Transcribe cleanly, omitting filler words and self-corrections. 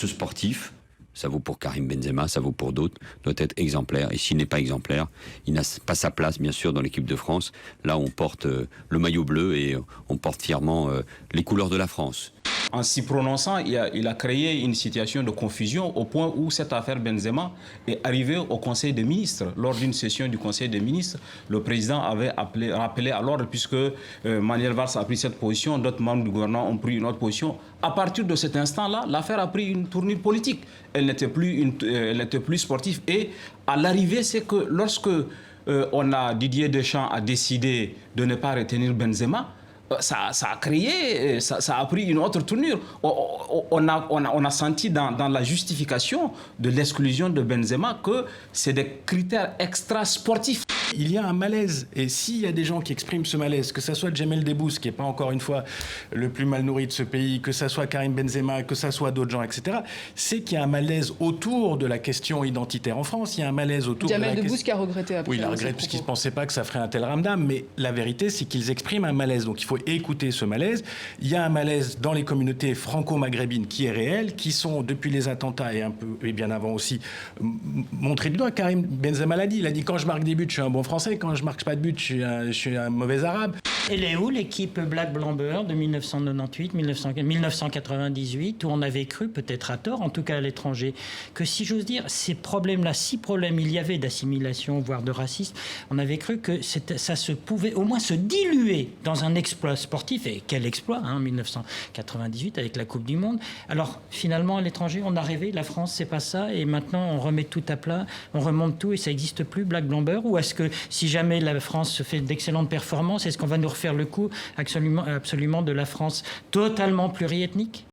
ce sportif, ça vaut pour Karim Benzema, ça vaut pour d'autres, doit être exemplaire. Et s'il n'est pas exemplaire, il n'a pas sa place, bien sûr, dans l'équipe de France. Là, on porte le maillot bleu et on porte fièrement les couleurs de la France. En s'y prononçant, il a créé une situation de confusion au point où cette affaire Benzema est arrivée au Conseil des ministres. Lors d'une session du Conseil des ministres, le président avait rappelé à l'ordre, puisque Manuel Valls a pris cette position, d'autres membres du gouvernement ont pris une autre position. À partir de cet instant-là, l'affaire a pris une tournure politique. Elle n'était plus sportive. Et à l'arrivée, c'est que lorsque Didier Deschamps a décidé de ne pas retenir Benzema, ça a pris une autre tournure. On a senti dans la justification de l'exclusion de Benzema que c'est des critères extra-sportifs. Il y a un malaise, et s'il y a des gens qui expriment ce malaise, que ce soit Djamel Debbouze, qui n'est pas encore une fois le plus mal nourri de ce pays, que ce soit Karim Benzema, que ce soit d'autres gens, etc., c'est qu'il y a un malaise autour de la question identitaire en France. Il y a un malaise autour de la question... Djamel Debbouze qui a regretté après. Oui, il a regretté parce qu'il ne pensait pas que ça ferait un tel ramdam, mais la vérité, c'est qu'ils expriment un malaise. Donc il faut écouter ce malaise. Il y a un malaise dans les communautés franco-maghrébines qui est réel, qui sont, depuis les attentats et bien avant aussi, montrés du doigt. Karim Benzema l'a dit. Il a dit, quand je marque des buts, je suis un bon Français. Quand je marque pas de but, je suis un mauvais Arabe. Elle est où l'équipe Black Blamber de 1998, 1998, où on avait cru, peut-être à tort, en tout cas à l'étranger, que si j'ose dire, ces problèmes-là, si problèmes il y avait d'assimilation, voire de racisme, on avait cru que ça se pouvait au moins se diluer dans un exploit sportif. Et quel exploit, en 1998 avec la Coupe du Monde. Alors finalement, à l'étranger, on a rêvé, la France, c'est pas ça, et maintenant on remet tout à plat, on remonte tout et ça n'existe plus, Black Blamber, ou est-ce que si jamais la France fait d'excellentes performances, est-ce qu'on va nous refaire le coup absolument de la France totalement pluriethnique ?